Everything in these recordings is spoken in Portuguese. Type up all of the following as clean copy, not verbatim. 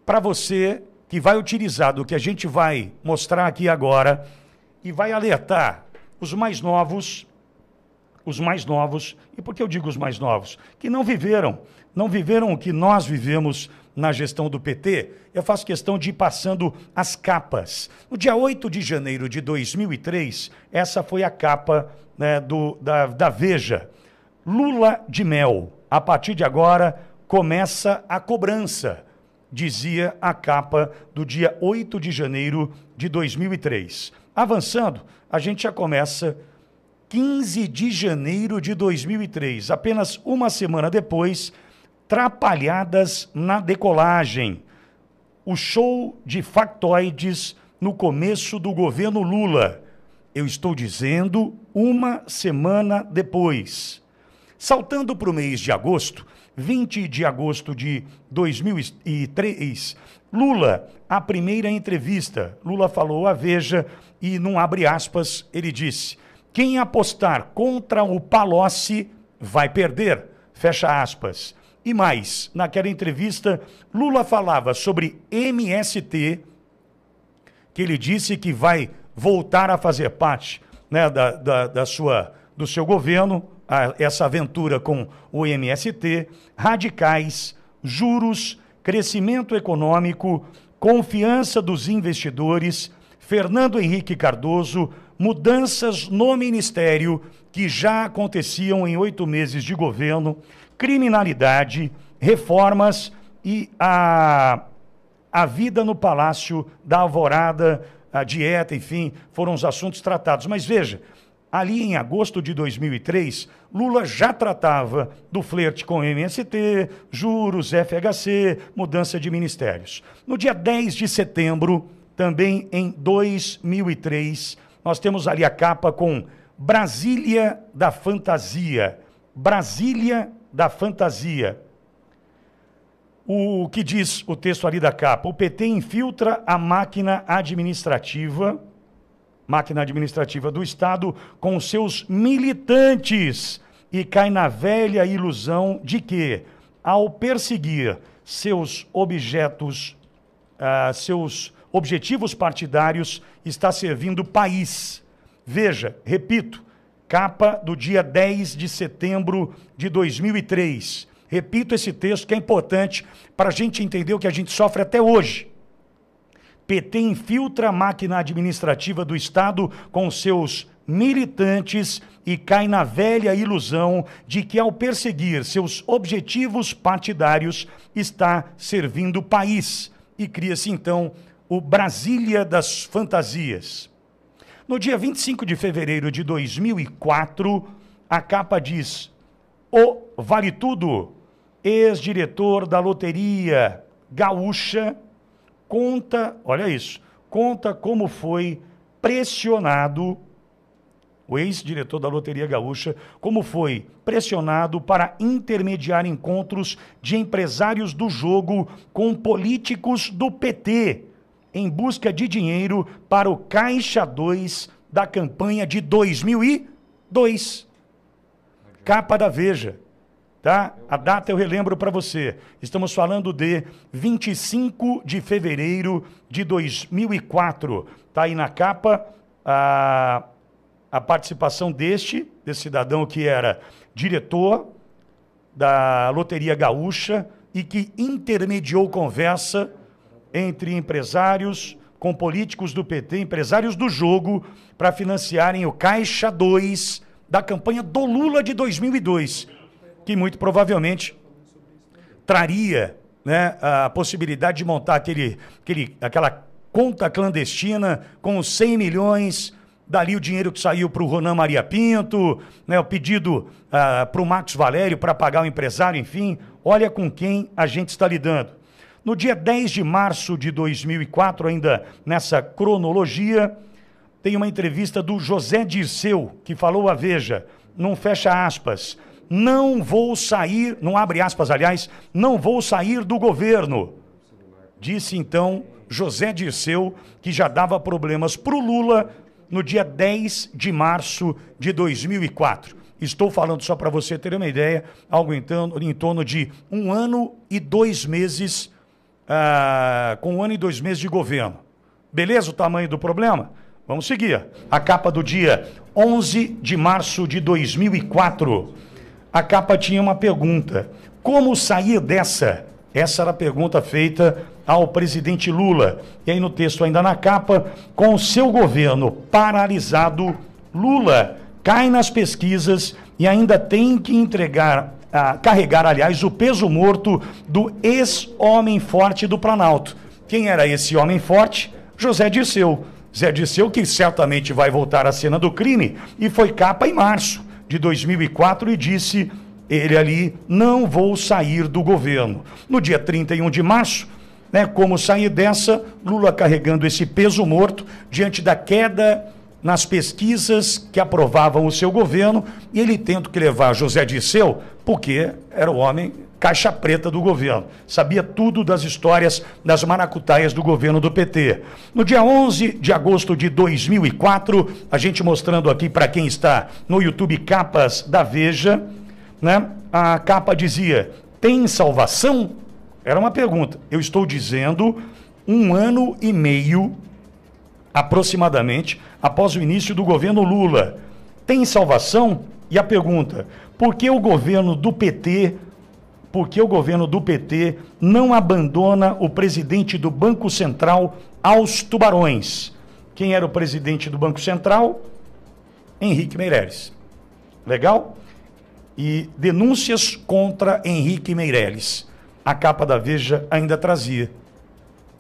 para você que vai utilizar do que a gente vai mostrar aqui agora e vai alertar os mais novos, e por que eu digo os mais novos? Que não viveram o que nós vivemos na gestão do PT. Eu faço questão de ir passando as capas. No dia 8 de janeiro de 2003, essa foi a capa, né, da Veja. Lula de mel. A partir de agora, começa a cobrança, dizia a capa do dia 8 de janeiro de 2003. Avançando, a gente já começa 15 de janeiro de 2003, apenas uma semana depois, trapalhadas na decolagem. O show de factoides no começo do governo Lula. Eu estou dizendo uma semana depois. Saltando para o mês de agosto, 20 de agosto de 2003, Lula, a primeira entrevista. Lula falou à Veja e, num abre aspas, ele disse: quem apostar contra o Palocci vai perder, fecha aspas. E mais, naquela entrevista, Lula falava sobre MST, que ele disse que vai voltar a fazer parte, né, do seu governo, essa aventura com o MST, radicais, juros, crescimento econômico, confiança dos investidores, Fernando Henrique Cardoso, mudanças no Ministério que já aconteciam em 8 meses de governo, criminalidade, reformas e a vida no Palácio da Alvorada, a dieta, enfim, foram os assuntos tratados. Mas veja, ali em agosto de 2003, Lula já tratava do flerte com o MST, juros, FHC, mudança de ministérios. No dia 10 de setembro, também em 2003, nós temos ali a capa com Brasília da Fantasia. Brasília da Fantasia. O que diz o texto ali da capa? O PT infiltra a máquina administrativa do Estado com seus militantes e cai na velha ilusão de que, ao perseguir seus objetivos partidários, está servindo o país. Veja, repito, capa do dia 10 de setembro de 2003. Repito esse texto que é importante para a gente entender o que a gente sofre até hoje. PT infiltra a máquina administrativa do Estado com seus militantes e cai na velha ilusão de que, ao perseguir seus objetivos partidários, está servindo o país. E cria-se, então, o Brasília das Fantasias. No dia 25 de fevereiro de 2004, a capa diz: o Vale Tudo, ex-diretor da Loteria Gaúcha, conta como foi pressionado, o ex-diretor da Loteria Gaúcha, como foi pressionado para intermediar encontros de empresários do jogo com políticos do PT, em busca de dinheiro para o Caixa 2 da campanha de 2002. Capa da Veja. Tá? A data eu relembro para você. Estamos falando de 25 de fevereiro de 2004. Está aí na capa a participação desse cidadão que era diretor da Loteria Gaúcha e que intermediou conversa entre empresários com políticos do PT, empresários do jogo, para financiarem o Caixa 2 da campanha do Lula de 2002. Que muito provavelmente traria, né, a possibilidade de montar aquela conta clandestina com os 100 milhões, dali o dinheiro que saiu para o Ronan Maria Pinto, né, o pedido para o Marcos Valério para pagar o empresário, enfim, olha com quem a gente está lidando. No dia 10 de março de 2004, ainda nessa cronologia, tem uma entrevista do José Dirceu, que falou à Veja, não fecha aspas, não vou sair, não abre aspas, aliás, não vou sair do governo. Disse então José Dirceu, que já dava problemas para o Lula no dia 10 de março de 2004. Estou falando só para você ter uma ideia, algo em torno de 1 ano e 2 meses com 1 ano e 2 meses de governo. Beleza o tamanho do problema? Vamos seguir. A capa do dia 11 de março de 2004. A capa tinha uma pergunta. Como sair dessa? Essa era a pergunta feita ao presidente Lula. E aí no texto, ainda na capa, com o seu governo paralisado, Lula cai nas pesquisas e ainda tem que carregar, aliás, o peso morto do ex-homem forte do Planalto. Quem era esse homem forte? José Dirceu. Zé Dirceu, que certamente vai voltar à cena do crime, e foi capa em março de 2004 e disse, ele ali, não vou sair do governo. No dia 31 de março, como sair dessa, Lula carregando esse peso morto diante da queda nas pesquisas que aprovavam o seu governo, e ele tendo que levar José Dirceu, porque era o homem caixa preta do governo, sabia tudo das histórias das maracutaias do governo do PT. No dia 11 de agosto de 2004, a gente mostrando aqui para quem está no YouTube capas da Veja, a capa dizia, tem salvação? Era uma pergunta. Eu estou dizendo 1 ano e meio, aproximadamente, após o início do governo Lula. Tem salvação? E a pergunta, por que o governo do PT não abandona o presidente do Banco Central aos tubarões? Quem era o presidente do Banco Central? Henrique Meirelles. Legal? E denúncias contra Henrique Meirelles. A capa da Veja ainda trazia.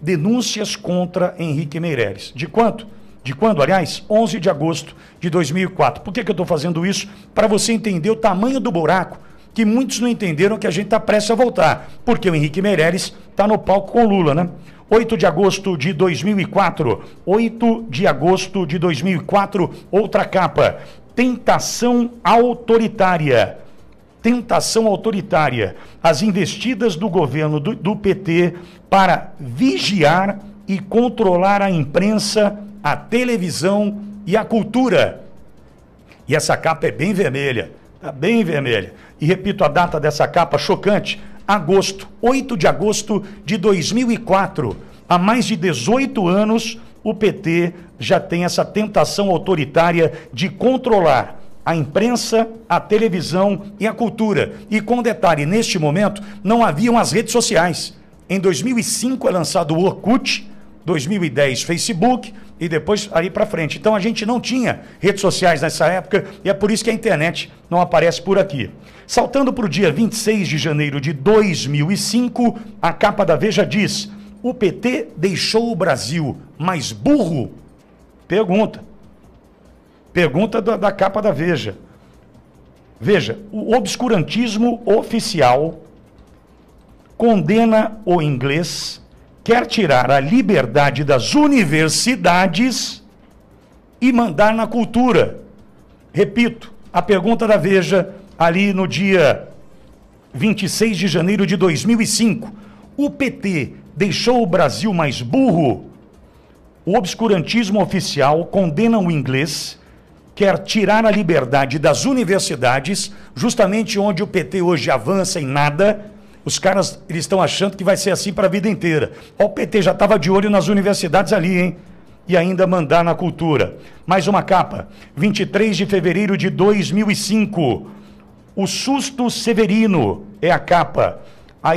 Denúncias contra Henrique Meirelles. De quanto? De quando, aliás? 11 de agosto de 2004. Por que eu estou fazendo isso? Para você entender o tamanho do buraco, que muitos não entenderam que a gente está prestes a voltar. Porque o Henrique Meirelles está no palco com o Lula, 8 de agosto de 2004. 8 de agosto de 2004, outra capa. Tentação autoritária. Tentação autoritária. As investidas do governo do PT para vigiar e controlar a imprensa, a televisão e a cultura. E essa capa é bem vermelha. Está bem vermelha. E repito a data dessa capa chocante. Agosto, 8 de agosto de 2004. Há mais de 18 anos, o PT já tem essa tentação autoritária de controlar a imprensa, a televisão e a cultura. E com detalhe, neste momento, não haviam as redes sociais. Em 2005 é lançado o Orkut, 2010 Facebook e depois ali para frente. Então a gente não tinha redes sociais nessa época e é por isso que a internet não aparece por aqui. Saltando para o dia 26 de janeiro de 2005, a capa da Veja diz: o PT deixou o Brasil mais burro? Pergunta da capa da Veja. Veja, o obscurantismo oficial condena o inglês, quer tirar a liberdade das universidades e mandar na cultura. Repito, a pergunta da Veja, ali no dia 26 de janeiro de 2005. O PT deixou o Brasil mais burro? O obscurantismo oficial condena o inglês, quer tirar a liberdade das universidades, justamente onde o PT hoje avança em nada. Os caras, eles estão achando que vai ser assim para a vida inteira. O PT já estava de olho nas universidades ali, hein? E ainda mandar na cultura. Mais uma capa. 23 de fevereiro de 2005. O susto Severino é a capa. A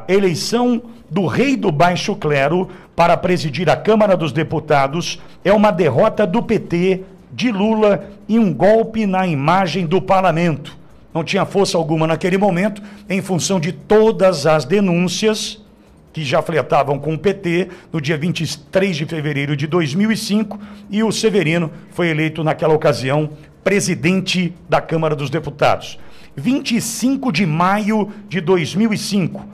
eleição do rei do baixo clero para presidir a Câmara dos Deputados é uma derrota do PT, de Lula e um golpe na imagem do parlamento. Não tinha força alguma naquele momento, em função de todas as denúncias que já fletavam com o PT no dia 23 de fevereiro de 2005, e o Severino foi eleito naquela ocasião presidente da Câmara dos Deputados. 25 de maio de 2005.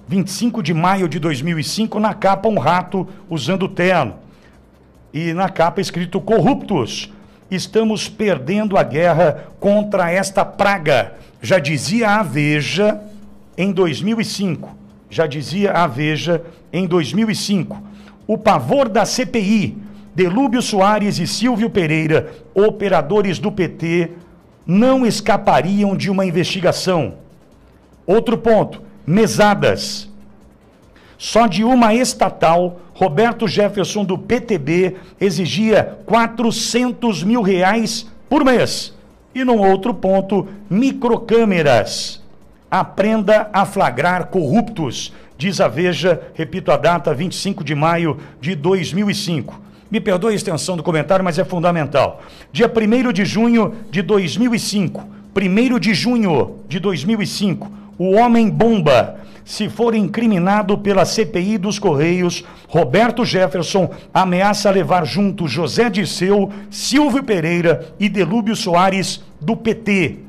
25 de maio de 2005, na capa um rato usando terno. E na capa escrito corruptos. Estamos perdendo a guerra contra esta praga. Já dizia a Veja em 2005. Já dizia a Veja em 2005. O pavor da CPI. Delúbio Soares e Silvio Pereira, operadores do PT, não escapariam de uma investigação. Outro ponto. Mesadas. Só de uma estatal, Roberto Jefferson do PTB exigia R$400 mil por mês. E num outro ponto, microcâmeras. Aprenda a flagrar corruptos, diz a Veja, repito a data, 25 de maio de 2005. Me perdoe a extensão do comentário, mas é fundamental. Dia 1º de junho de 2005, 1º de junho de 2005, o homem-bomba, se for incriminado pela CPI dos Correios, Roberto Jefferson ameaça levar junto José Dirceu, Silvio Pereira e Delúbio Soares do PT.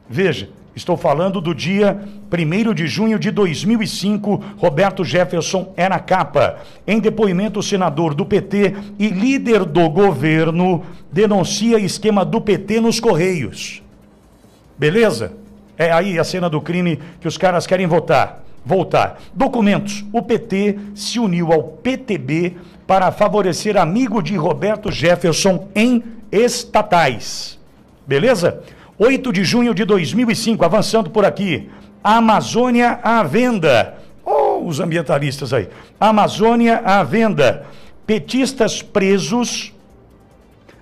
Veja, estou falando do dia 1º de junho de 2005, Roberto Jefferson é na capa. Em depoimento, o senador do PT e líder do governo denuncia esquema do PT nos Correios. Beleza? É aí a cena do crime que os caras querem voltar. Documentos. O PT se uniu ao PTB para favorecer amigo de Roberto Jefferson em estatais. Beleza? 8 de junho de 2005, avançando por aqui. Amazônia à venda. Oh, os ambientalistas aí. Amazônia à venda. Petistas presos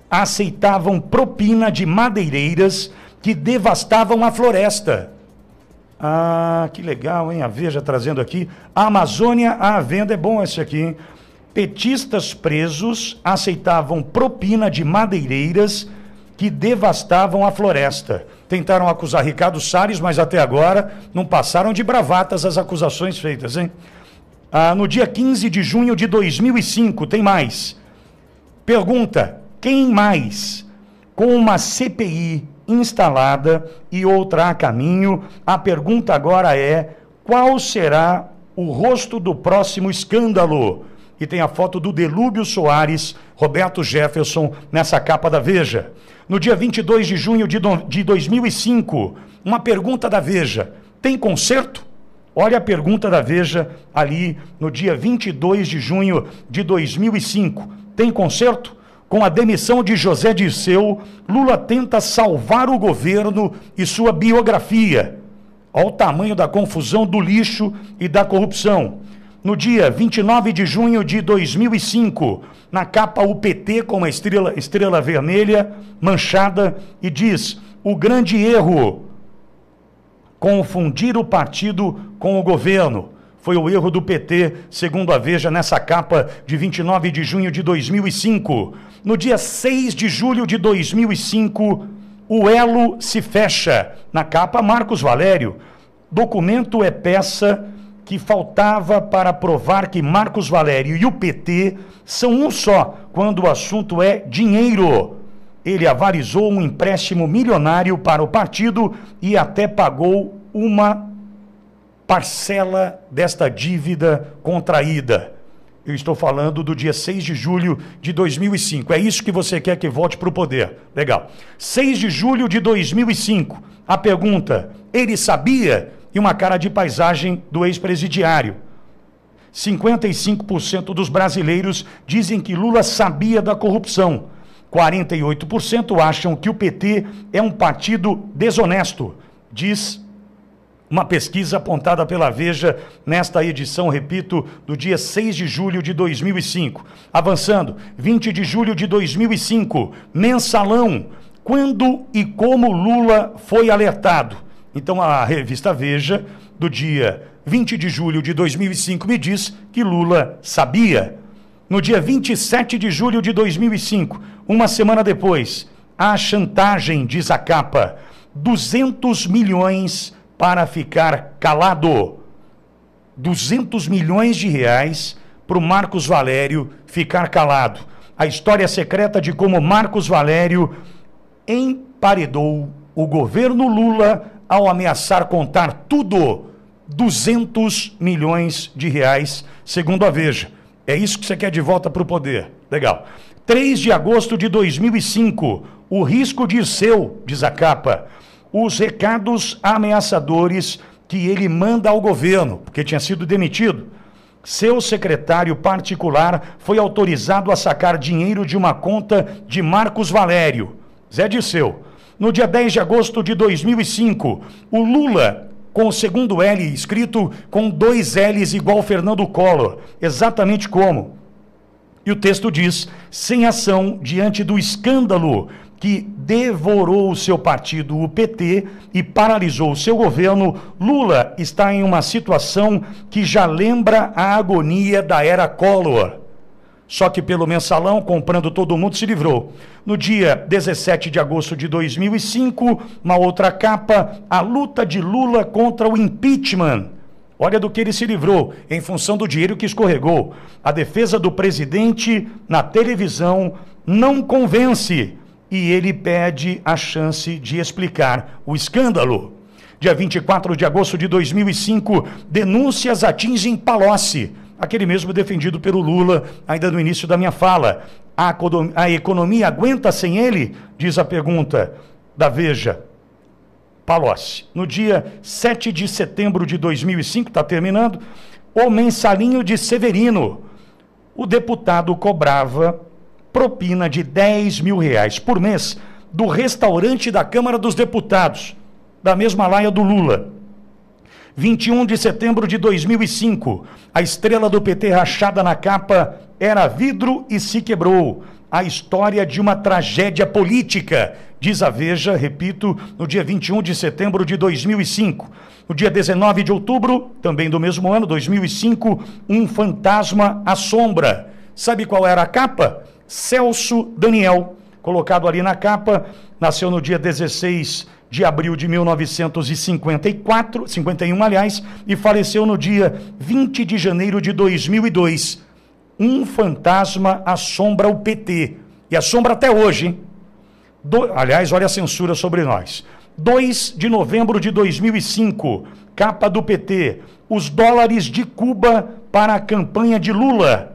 aceitavam propina de madeireiras que devastavam a floresta. Ah, que legal, hein? A Veja trazendo aqui. Amazônia à venda, é bom esse aqui, hein? Petistas presos aceitavam propina de madeireiras que devastavam a floresta. Tentaram acusar Ricardo Salles, mas até agora não passaram de bravatas as acusações feitas, hein? No dia 15 de junho de 2005, tem mais. Pergunta, quem mais? Com uma CPI instalada e outra a caminho, a pergunta agora é: qual será o rosto do próximo escândalo? E tem a foto do Delúbio Soares, Roberto Jefferson, nessa capa da Veja. No dia 22 de junho de 2005, uma pergunta da Veja: tem conserto? Olha a pergunta da Veja ali no dia 22 de junho de 2005. Tem conserto? Com a demissão de José Dirceu, Lula tenta salvar o governo e sua biografia. Olha o tamanho da confusão, do lixo e da corrupção. No dia 29 de junho de 2005, na capa o PT com uma estrela vermelha manchada e diz: o grande erro, confundir o partido com o governo. Foi o erro do PT, segundo a Veja, nessa capa de 29 de junho de 2005. No dia 6 de julho de 2005, o elo se fecha. Na capa, Marcos Valério. Documento é peça que faltava para provar que Marcos Valério e o PT são um só, quando o assunto é dinheiro. Ele avalizou um empréstimo milionário para o partido e até pagou uma parcela desta dívida contraída. Eu estou falando do dia 6 de julho de 2005. É isso que você quer que volte para o poder. Legal. 6 de julho de 2005. A pergunta: ele sabia? E uma cara de paisagem do ex-presidiário. 55% dos brasileiros dizem que Lula sabia da corrupção. 48% acham que o PT é um partido desonesto, diz uma pesquisa apontada pela Veja nesta edição, repito, do dia 6 de julho de 2005. Avançando, 20 de julho de 2005, mensalão, quando e como Lula foi alertado. Então a revista Veja, do dia 20 de julho de 2005, me diz que Lula sabia. No dia 27 de julho de 2005, uma semana depois, a chantagem, diz a capa, 200 milhões para ficar calado. 200 milhões de reais para o Marcos Valério ficar calado. A história secreta de como Marcos Valério emparedou o governo Lula ao ameaçar contar tudo. 200 milhões de reais, segundo a Veja. É isso que você quer de volta para o poder. Legal. 3 de agosto de 2005, o risco de seu, diz a capa, os recados ameaçadores que ele manda ao governo, porque tinha sido demitido. Seu secretário particular foi autorizado a sacar dinheiro de uma conta de Marcos Valério, Zé Dirceu. No dia 10 de agosto de 2005, o Lula com o segundo L escrito com 2 L's igual Fernando Collor. Exatamente como? E o texto diz: sem ação diante do escândalo que devorou o seu partido, o PT, e paralisou o seu governo, Lula está em uma situação que já lembra a agonia da era Collor. Só que pelo mensalão, comprando todo mundo, se livrou. No dia 17 de agosto de 2005, uma outra capa, a luta de Lula contra o impeachment. Olha do que ele se livrou, em função do dinheiro que escorregou. A defesa do presidente na televisão não convence e ele pede a chance de explicar o escândalo. Dia 24 de agosto de 2005, denúncias atingem Palocci, aquele mesmo defendido pelo Lula, ainda no início da minha fala. A economia aguenta sem ele? Diz a pergunta da Veja. Palocci. No dia 7 de setembro de 2005, está terminando, o mensalinho de Severino. O deputado cobrava propina de R$10 mil por mês do restaurante da Câmara dos Deputados, da mesma laia do Lula. 21 de setembro de 2005, a estrela do PT rachada na capa era vidro e se quebrou. A história de uma tragédia política, diz a Veja, repito, no dia 21 de setembro de 2005. No dia 19 de outubro, também do mesmo ano, 2005, um fantasma assombra. Sabe qual era a capa? Celso Daniel, colocado ali na capa, nasceu no dia 16 de abril de 1951, aliás, e faleceu no dia 20 de janeiro de 2002. Um fantasma assombra o PT, e assombra até hoje, hein? Aliás, olha a censura sobre nós. 2 de novembro de 2005, capa do PT, os dólares de Cuba para a campanha de Lula.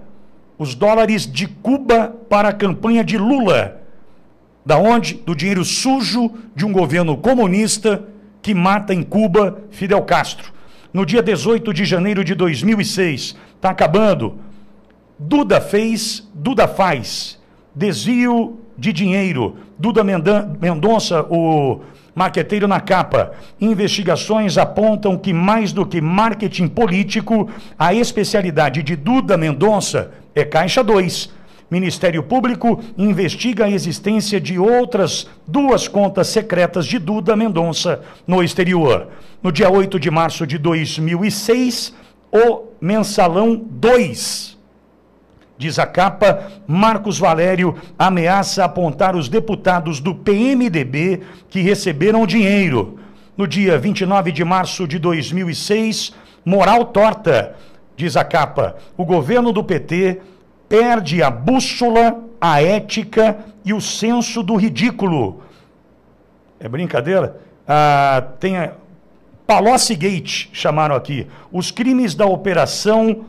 Os dólares de Cuba para a campanha de Lula. Da onde? Do dinheiro sujo de um governo comunista que mata em Cuba Fidel Castro. No dia 18 de janeiro de 2006, está acabando, Duda fez, Duda faz. Desvio de dinheiro. Duda Mendonça, o marqueteiro na capa. Investigações apontam que mais do que marketing político, a especialidade de Duda Mendonça é Caixa 2. Ministério Público investiga a existência de outras 2 contas secretas de Duda Mendonça no exterior. No dia 8 de março de 2006, o Mensalão 2. Diz a capa, Marcos Valério ameaça apontar os deputados do PMDB que receberam dinheiro. No dia 29 de março de 2006, moral torta. Diz a capa, o governo do PT perde a bússola, a ética e o senso do ridículo. É brincadeira? Tem a Palocci Gate, chamaram aqui. Os crimes da operação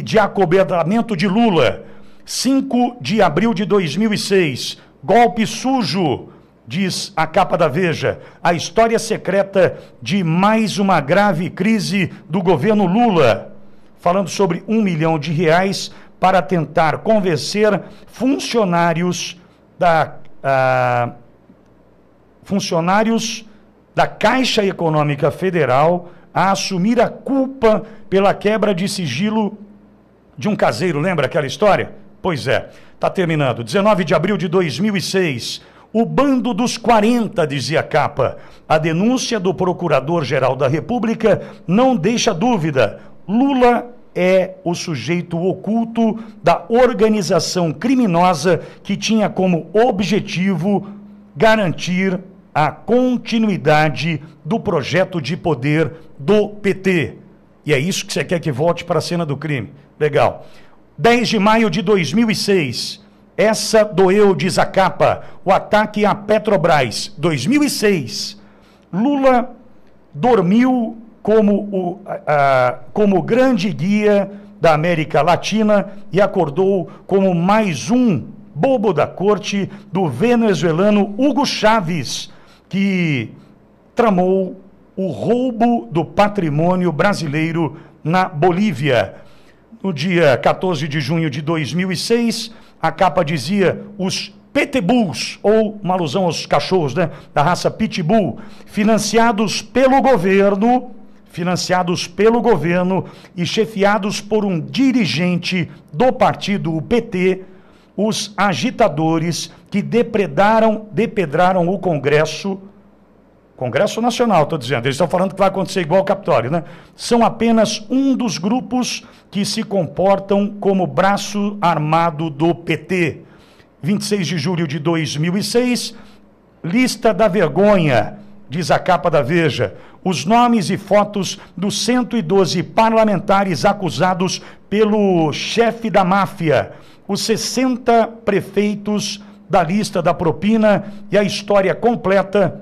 de acobertamento de Lula. 5 de abril de 2006. Golpe sujo, diz a capa da Veja. A história secreta de mais uma grave crise do governo Lula. Falando sobre R$1 milhão para tentar convencer funcionários da Caixa Econômica Federal a assumir a culpa pela quebra de sigilo de um caseiro. Lembra aquela história? Pois é, está terminando. 19 de abril de 2006, o bando dos 40, dizia a capa. A denúncia do Procurador-Geral da República não deixa dúvida. Lula é o sujeito oculto da organização criminosa que tinha como objetivo garantir a continuidade do projeto de poder do PT. E é isso que você quer que volte para a cena do crime. Legal. 10 de maio de 2006. Essa doeu, diz a capa. O ataque à Petrobras. 2006. Lula dormiu como grande guia da América Latina e acordou como mais um bobo da corte do venezuelano Hugo Chávez, que tramou o roubo do patrimônio brasileiro na Bolívia. No dia 14 de junho de 2006, a capa dizia os Pitbulls, ou uma alusão aos cachorros, né, da raça Pitbull, financiados pelo governo, financiados pelo governo e chefiados por um dirigente do partido, o PT, os agitadores que depedraram o Congresso Nacional, estou dizendo, eles estão falando que vai acontecer igual ao Capitólio, né? São apenas um dos grupos que se comportam como braço armado do PT. 26 de julho de 2006, lista da vergonha, diz a capa da Veja, os nomes e fotos dos 112 parlamentares acusados pelo chefe da máfia, os 60 prefeitos da lista da propina e a história completa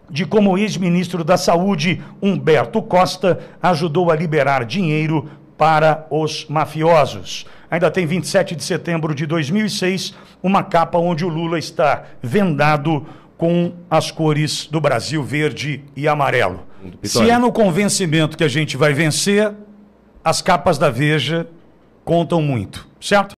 de como o ex-ministro da Saúde, Humberto Costa, ajudou a liberar dinheiro para os mafiosos. Ainda tem 27 de setembro de 2006, uma capa onde o Lula está vendado com as cores do Brasil, verde e amarelo. Se é no convencimento que a gente vai vencer, as capas da Veja contam muito, certo?